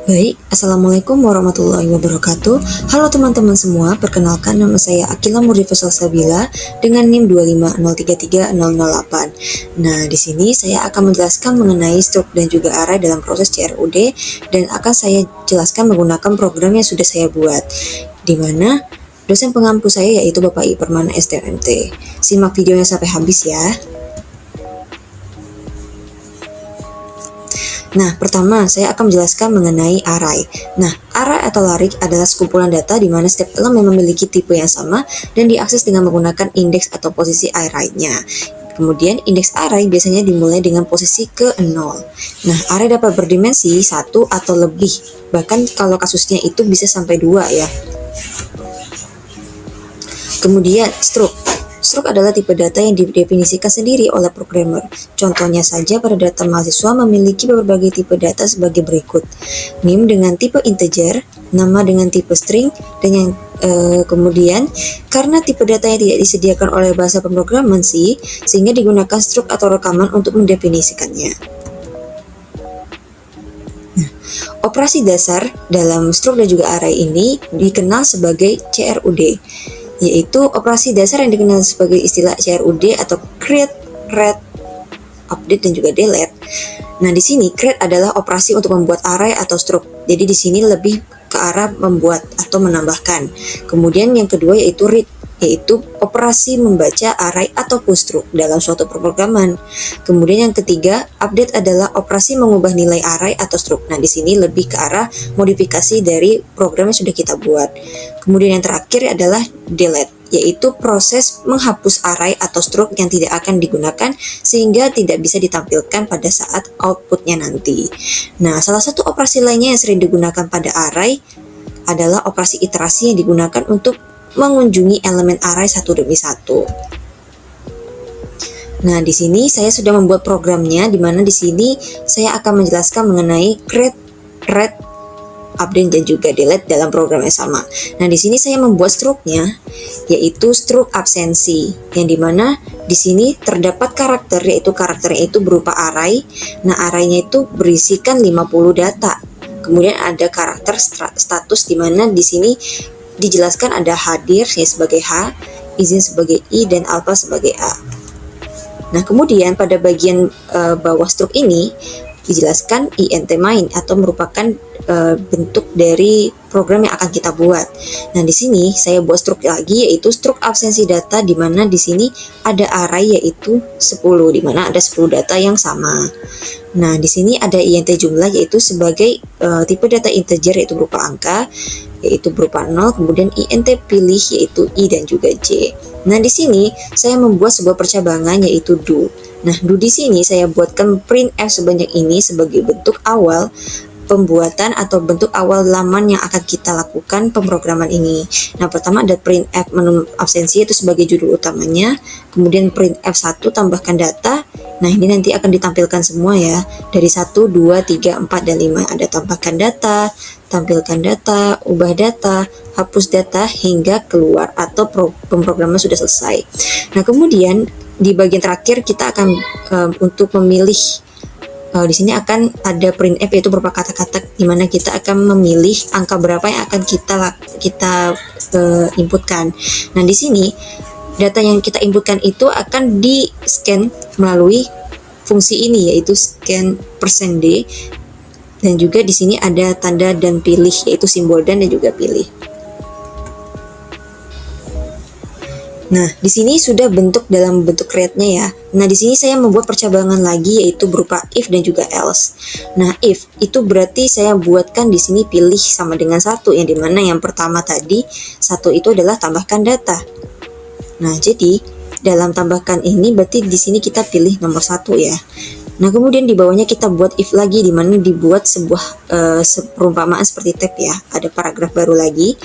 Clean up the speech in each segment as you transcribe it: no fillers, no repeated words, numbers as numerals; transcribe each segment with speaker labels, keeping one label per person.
Speaker 1: Baik, Assalamualaikum warahmatullahi wabarakatuh. Halo teman-teman semua, perkenalkan nama saya Akila Murdifa Salsabila dengan NIM 250333008. Nah, di sini saya akan menjelaskan mengenai struk dan juga array dalam proses CRUD dan akan saya jelaskan menggunakan program yang sudah saya buat, di mana dosen pengampu saya yaitu Bapak I Permana STMT. Simak videonya sampai habis ya. Nah, pertama saya akan menjelaskan mengenai array. Nah, array atau larik adalah sekumpulan data di mana setiap elemen memiliki tipe yang sama dan diakses dengan menggunakan indeks atau posisi array-nya. Kemudian indeks array biasanya dimulai dengan posisi ke-0. Nah, array dapat berdimensi 1 atau lebih. Bahkan kalau kasusnya itu bisa sampai 2 ya. Kemudian struk. Struk adalah tipe data yang didefinisikan sendiri oleh programmer. Contohnya saja pada data mahasiswa memiliki berbagai tipe data sebagai berikut. NIM dengan tipe integer, nama dengan tipe string, dan yang kemudian karena tipe data yang tidak disediakan oleh bahasa pemrograman C, sehingga digunakan struk atau rekaman untuk mendefinisikannya. Operasi dasar dalam struk dan juga array ini dikenal sebagai CRUD, yaitu operasi dasar yang dikenal sebagai istilah CRUD atau create, read, update, dan juga delete. Nah, di sini create adalah operasi untuk membuat array atau struk. Jadi di sini lebih ke arah membuat atau menambahkan. Kemudian yang kedua yaitu read, yaitu operasi membaca array ataupun struk dalam suatu pemrograman. Kemudian yang ketiga, update adalah operasi mengubah nilai array atau struk. Nah, di sini lebih ke arah modifikasi dari program yang sudah kita buat. Kemudian yang terakhir adalah delete, yaitu proses menghapus array atau struk yang tidak akan digunakan sehingga tidak bisa ditampilkan pada saat outputnya nanti. Nah, salah satu operasi lainnya yang sering digunakan pada array adalah operasi iterasi yang digunakan untuk mengunjungi elemen array satu demi satu. Nah, di sini saya sudah membuat programnya, di mana di sini saya akan menjelaskan mengenai create, read, update, dan juga delete dalam program yang sama. Nah, di sini saya membuat struknya, yaitu struk absensi, yang dimana di sini terdapat karakter, yaitu karakternya itu berupa array. Nah, arraynya itu berisikan 50 data. Kemudian ada karakter status, di mana di sini dijelaskan ada hadir ya sebagai H, izin sebagai I, dan alpha sebagai A. Nah, kemudian pada bagian bawah struk ini dijelaskan int main atau merupakan bentuk dari program yang akan kita buat. Nah, di sini saya buat struk lagi, yaitu struk absensi data, di mana di sini ada array yaitu 10, di mana ada 10 data yang sama. Nah, di sini ada int jumlah, yaitu sebagai tipe data integer, yaitu berupa angka, yaitu berupa 0, kemudian int pilih, yaitu I dan juga J. Nah, di sini saya membuat sebuah percabangan, yaitu do. Nah, do di sini saya buatkan printf sebanyak ini sebagai bentuk awal pembuatan atau bentuk awal laman yang akan kita lakukan pemrograman ini. Nah, pertama ada printf menu absensi, itu sebagai judul utamanya, kemudian printf 1 tambahkan data. Nah, ini nanti akan ditampilkan semua ya, dari 1, 2, 3, 4, dan 5. Ada tambahkan data, tampilkan data, ubah data, hapus data, hingga keluar atau pemrograman sudah selesai. Nah, kemudian di bagian terakhir kita akan untuk memilih, di sini akan ada printf, yaitu berupa kata-kata, di mana kita akan memilih angka berapa yang akan kita inputkan. Nah, di sini data yang kita inputkan itu akan di scan melalui fungsi ini, yaitu scan %d, dan juga di sini ada tanda dan pilih, yaitu simbol dan juga pilih. Nah, di sini sudah bentuk dalam bentuk create-nya ya. Nah, di sini saya membuat percabangan lagi, yaitu berupa if dan juga else. Nah, if itu berarti saya buatkan di sini pilih sama dengan 1, yang dimana yang pertama tadi 1 itu adalah tambahkan data. Nah, jadi dalam tambahkan ini berarti di sini kita pilih nomor 1 ya. Nah, kemudian di bawahnya kita buat if lagi, di mana dibuat sebuah perumpamaan seperti tab ya. Ada paragraf baru lagi,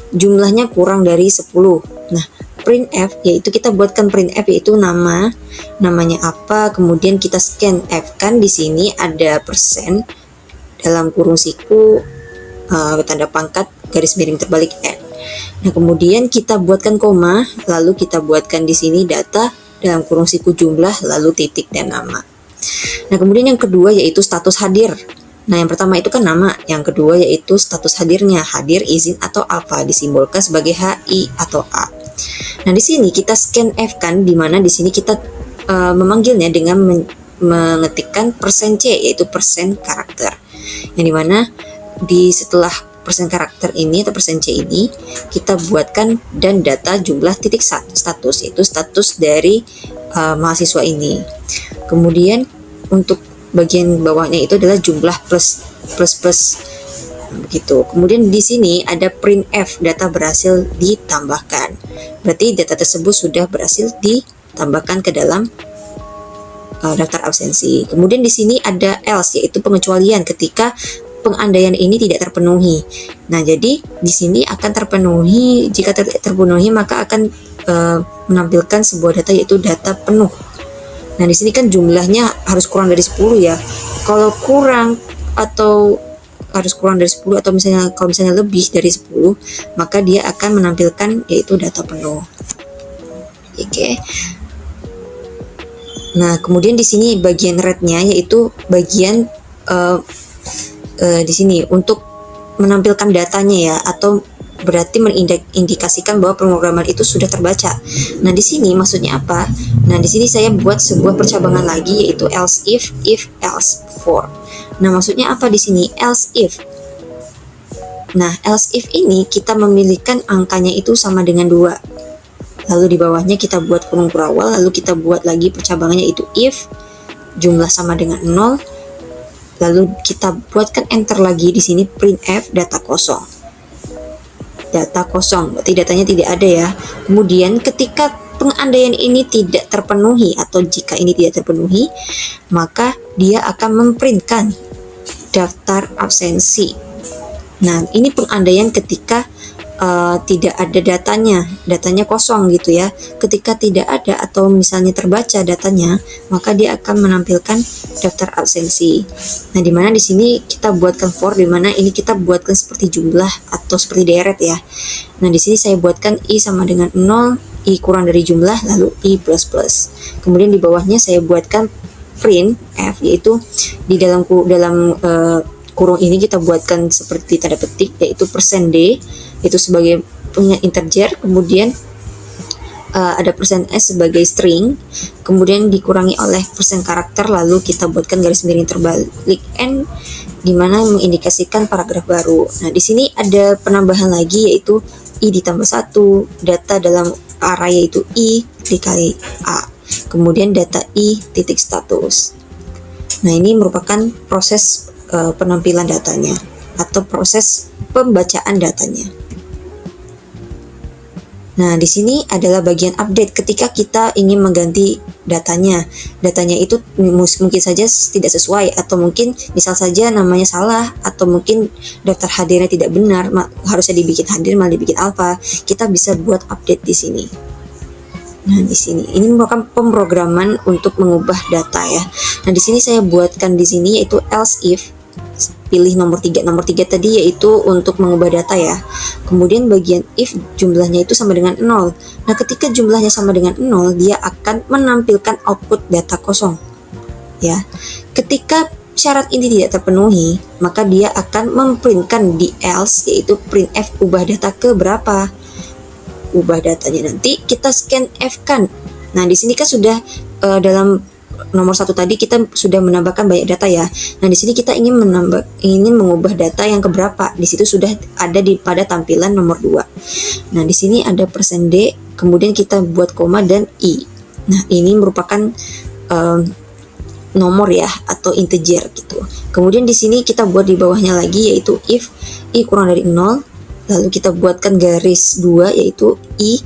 Speaker 1: jumlahnya kurang dari 10. Nah, printf, yaitu kita buatkan printf, yaitu namanya apa, kemudian kita scan f, kan di sini ada persen dalam kurung siku, tanda pangkat, garis miring terbalik n. Nah, kemudian kita buatkan koma, lalu kita buatkan di sini data dalam kurung siku jumlah, lalu titik dan nama. Nah, kemudian yang kedua yaitu status hadir. Nah, yang pertama itu kan nama, yang kedua yaitu status hadirnya, hadir, izin, atau alpha, disimbolkan sebagai HI atau A. Nah, di sini kita scanf kan, di mana di sini kita memanggilnya dengan mengetikkan %C, yaitu persen karakter. Yang dimana setelah persen karakter ini atau %C ini kita buatkan dan data jumlah titik status, yaitu status dari mahasiswa ini. Kemudian untuk bagian bawahnya itu adalah jumlah plus begitu. Kemudian di sini ada printf, data berhasil ditambahkan. Berarti data tersebut sudah berhasil ditambahkan ke dalam daftar absensi. Kemudian di sini ada else, yaitu pengecualian ketika pengandaian ini tidak terpenuhi. Nah, jadi di sini akan terpenuhi, jika terpenuhi maka akan menampilkan sebuah data, yaitu data penuh. Nah, di sini kan jumlahnya harus kurang dari 10 ya. Kalau kurang atau harus kurang dari 10 atau kalau misalnya lebih dari 10, maka dia akan menampilkan yaitu data penuh. Oke. Nah, kemudian di sini bagian red-nya yaitu bagian di sini untuk menampilkan datanya ya, atau berarti mengindikasikan bahwa pemrograman itu sudah terbaca. Nah, di sini maksudnya apa? Nah, di sini saya buat sebuah percabangan lagi yaitu else if else for. Nah, maksudnya apa di sini? Else if. Nah, else if ini kita memilihkan angkanya itu sama dengan 2. Lalu di bawahnya kita buat kurung kurawal, lalu kita buat lagi percabangannya itu if jumlah sama dengan 0. Lalu kita buatkan enter lagi di sini printf data kosong. Data kosong, berarti datanya tidak ada ya. Kemudian ketika pengandaian ini tidak terpenuhi atau jika ini tidak terpenuhi, maka dia akan memprintkan daftar absensi. Nah, ini pengandaian ketika tidak ada datanya kosong gitu ya. Ketika tidak ada atau misalnya terbaca datanya, maka dia akan menampilkan daftar absensi. Nah, di mana di sini kita buatkan for, di mana ini kita buatkan seperti jumlah atau seperti deret ya. Nah, di sini saya buatkan i sama dengan 0, i kurang dari jumlah, lalu i plus plus. Kemudian di bawahnya saya buatkan print f, yaitu di dalam kurung ini kita buatkan seperti tanda petik, yaitu %d itu sebagai punya integer, kemudian ada %s sebagai string, kemudian dikurangi oleh persen karakter, lalu kita buatkan garis miring terbalik n, dimana mengindikasikan paragraf baru. Nah, di sini ada penambahan lagi yaitu i ditambah 1, data dalam array yaitu i dikali a, kemudian data i titik status. Nah, ini merupakan proses penampilan datanya atau proses pembacaan datanya. Nah, di sini adalah bagian update ketika kita ingin mengganti datanya. Datanya itu mungkin saja tidak sesuai, atau mungkin misal saja namanya salah, atau mungkin daftar hadirnya tidak benar, harusnya dibikin hadir malah dibikin alpha. Kita bisa buat update di sini. Nah, di sini ini merupakan pemrograman untuk mengubah data ya. Nah, di sini saya buatkan di sini yaitu else if, pilih nomor 3. Nomor 3 tadi yaitu untuk mengubah data ya. Kemudian bagian if jumlahnya itu sama dengan 0. Nah, ketika jumlahnya sama dengan 0, dia akan menampilkan output data kosong. Ya. Ketika syarat ini tidak terpenuhi, maka dia akan memprintkan di else, yaitu printf ubah data ke berapa. Ubah datanya nanti kita scanf kan. Nah, di sini kan sudah dalam nomor 1 tadi kita sudah menambahkan banyak data ya. Nah, di sini kita ingin mengubah data yang keberapa. Di situ sudah ada pada tampilan nomor 2. Nah, di sini ada %d, kemudian kita buat koma dan i. Nah, ini merupakan nomor ya atau integer gitu. Kemudian di sini kita buat di bawahnya lagi yaitu if i kurang dari 0, lalu kita buatkan garis 2 yaitu i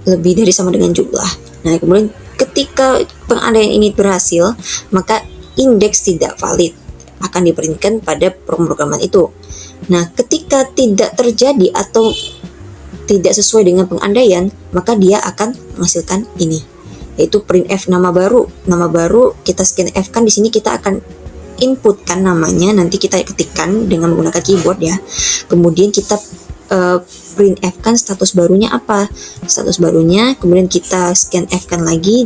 Speaker 1: lebih dari sama dengan jumlah. Nah, kemudian ketika pengandaian ini berhasil, maka indeks tidak valid akan diperintahkan pada pemrograman itu. Nah, ketika tidak terjadi atau tidak sesuai dengan pengandaian, maka dia akan menghasilkan ini, yaitu printf nama baru. Nama baru kita scanf kan, di sini kita akan inputkan namanya, nanti kita ketikkan dengan menggunakan keyboard ya. Kemudian kita printf kan status barunya apa, status barunya, kemudian kita scanf kan lagi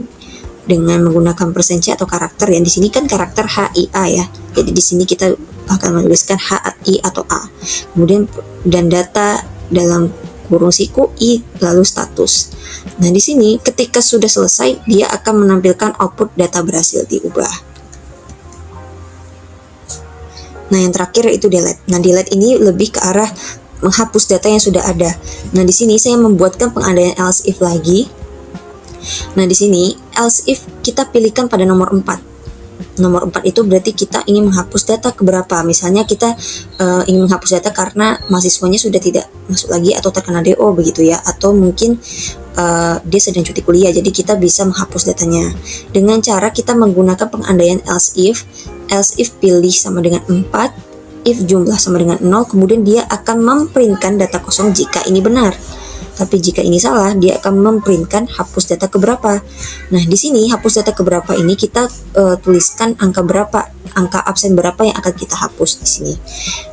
Speaker 1: dengan menggunakan persen C atau karakter. Yang di sini kan karakter HIA ya. Jadi di sini kita akan menuliskan HI atau A. Kemudian dan data dalam kurung siku I lalu status. Nah, di sini ketika sudah selesai dia akan menampilkan output data berhasil diubah. Nah, yang terakhir itu delete. Nah, delete ini lebih ke arah menghapus data yang sudah ada. Nah, di sini saya membuatkan pengandaian else if lagi. Nah, di sini else if kita pilihkan pada nomor 4. Nomor 4 itu berarti kita ingin menghapus data keberapa. Misalnya kita ingin menghapus data karena mahasiswanya sudah tidak masuk lagi atau terkena DO begitu ya. Atau mungkin dia sedang cuti kuliah, jadi kita bisa menghapus datanya. Dengan cara kita menggunakan pengandaian else if pilih sama dengan 4, if jumlah sama dengan 0, kemudian dia akan memprintkan data kosong jika ini benar. Tapi jika ini salah, dia akan memprintkan hapus data keberapa. Nah, di sini hapus data keberapa ini kita tuliskan angka berapa, angka absen berapa yang akan kita hapus di sini.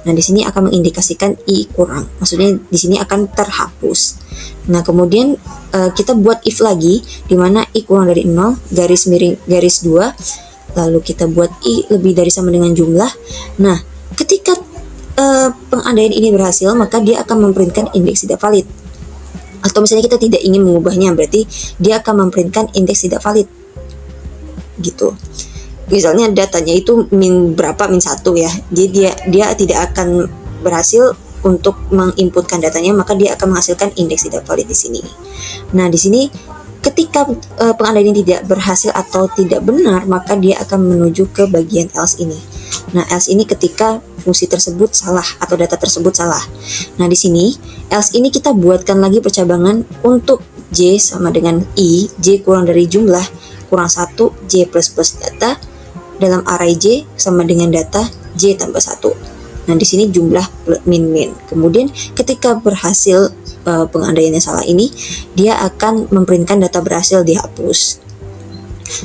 Speaker 1: Nah, di sini akan mengindikasikan I kurang. Maksudnya di sini akan terhapus. Nah, kemudian kita buat if lagi, di mana I kurang dari 0, garis miring garis 2. Lalu kita buat I lebih dari sama dengan jumlah. Nah, ketika pengandaian ini berhasil, maka dia akan memprintkan indeks tidak valid. Atau misalnya kita tidak ingin mengubahnya, berarti dia akan memprintkan indeks tidak valid. Gitu. Misalnya datanya itu min berapa, min 1 ya. Jadi dia tidak akan berhasil untuk menginputkan datanya, maka dia akan menghasilkan indeks tidak valid di sini. Nah, di sini ketika pengandaian ini tidak berhasil atau tidak benar, maka dia akan menuju ke bagian else ini. Nah, else ini ketika fungsi tersebut salah atau data tersebut salah. Nah, di sini else ini kita buatkan lagi percabangan untuk J sama dengan I, J kurang dari jumlah kurang 1, J plus data dalam array J sama dengan data J tambah 1. Nah, di sini jumlah min. Kemudian ketika berhasil pengandaiannya salah ini, dia akan memprintkan data berhasil dihapus.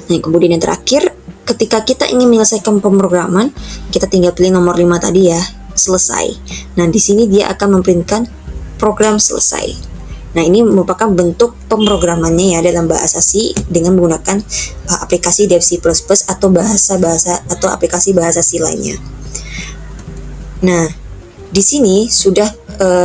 Speaker 1: Nah, kemudian yang terakhir, ketika kita ingin menyelesaikan pemrograman, kita tinggal pilih nomor 5 tadi ya, selesai. Nah, di sini dia akan memprintkan program selesai. Nah, ini merupakan bentuk pemrogramannya ya dalam bahasa C dengan menggunakan aplikasi Dev C++ atau bahasa-bahasa atau aplikasi bahasa C lainnya. Nah, di sini sudah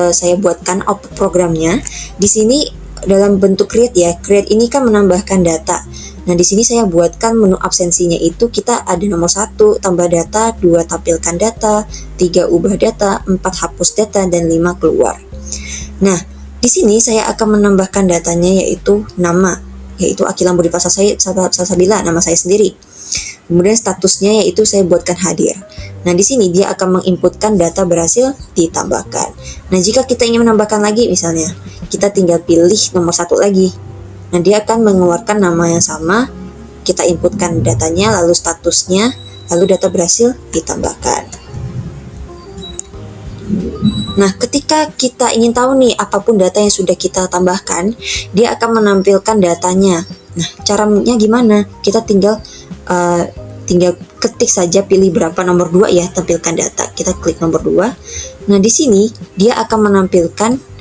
Speaker 1: saya buatkan output programnya. Di sini dalam bentuk create ya. Create ini kan menambahkan data. Nah, di sini saya buatkan menu absensinya itu kita ada nomor 1 tambah data, 2 tampilkan data, 3 ubah data, 4 hapus data, dan 5 keluar. Nah, di sini saya akan menambahkan datanya yaitu nama, yaitu Akilam Budi Salsabila, nama saya sendiri. Kemudian statusnya yaitu saya buatkan hadir. Nah, di sini dia akan menginputkan data berhasil ditambahkan. Nah, jika kita ingin menambahkan lagi misalnya, kita tinggal pilih nomor 1 lagi. Nah, dia akan mengeluarkan nama yang sama, kita inputkan datanya, lalu statusnya, lalu data berhasil ditambahkan. Nah, ketika kita ingin tahu nih apapun data yang sudah kita tambahkan, dia akan menampilkan datanya. Nah, caranya gimana? Kita tinggal ketik saja, pilih berapa nomor 2 ya, tampilkan data. Kita klik nomor 2. Nah, di sini dia akan menampilkan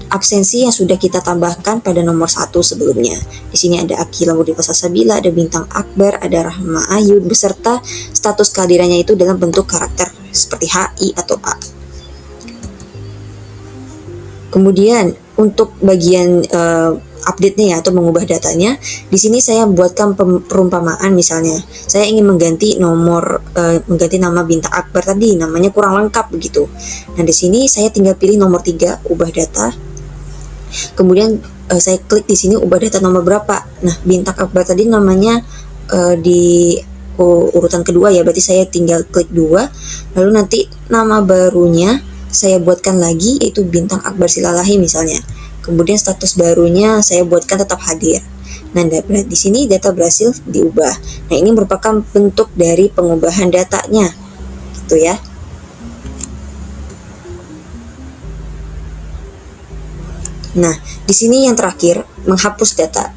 Speaker 1: absensi yang sudah kita tambahkan pada nomor 1 sebelumnya. Di sini ada Akilam Budi Salsabila, ada Bintang Akbar, ada Rahma Ayu, beserta status kehadirannya itu dalam bentuk karakter seperti HI atau A. Kemudian untuk bagian update-nya ya, atau mengubah datanya, di sini saya buatkan perumpamaan. Misalnya saya ingin mengganti nama Bintang Akbar tadi, namanya kurang lengkap begitu. Nah, di sini saya tinggal pilih nomor 3 ubah data. Kemudian saya klik di sini ubah data nomor berapa. Nah, Bintang Akbar tadi namanya di urutan kedua ya, berarti saya tinggal klik 2. Lalu nanti nama barunya saya buatkan lagi yaitu Bintang Akbar Silalahi misalnya. Kemudian status barunya saya buatkan tetap hadir. Nah, di sini data berhasil diubah. Nah, ini merupakan bentuk dari pengubahan datanya, gitu ya. Nah, di sini yang terakhir menghapus data.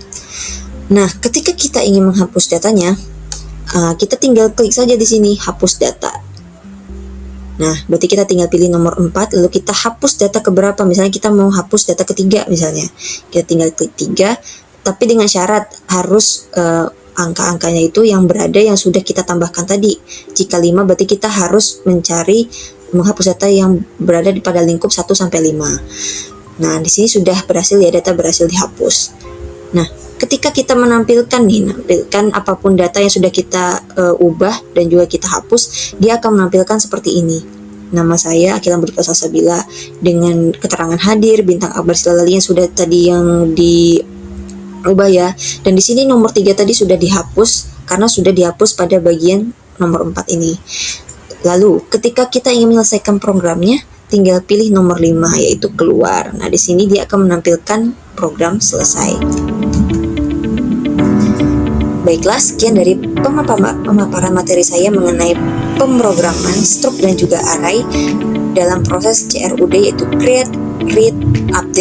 Speaker 1: Nah, ketika kita ingin menghapus datanya, kita tinggal klik saja di sini hapus data. Nah, berarti kita tinggal pilih nomor 4, lalu kita hapus data keberapa. Misalnya kita mau hapus data ketiga misalnya. Kita tinggal klik 3, tapi dengan syarat harus angka-angkanya itu yang sudah kita tambahkan tadi. Jika 5 berarti kita harus mencari menghapus data yang berada pada lingkup 1 sampai 5. Nah, di sini sudah berhasil ya, data berhasil dihapus. Nah, ketika kita menampilkan apapun data yang sudah kita ubah dan juga kita hapus, dia akan menampilkan seperti ini. Nama saya Akila Budi Salsabila dengan keterangan hadir, bintang Akbar Silalali yang sudah tadi yang diubah ya. Dan di sini nomor 3 tadi sudah dihapus karena sudah dihapus pada bagian nomor 4 ini. Lalu ketika kita ingin menyelesaikan programnya, tinggal pilih nomor 5 yaitu keluar. Nah, di sini dia akan menampilkan program selesai. Baiklah, sekian dari pemaparan materi saya mengenai pemrograman, struk dan juga array dalam proses CRUD yaitu create, read, update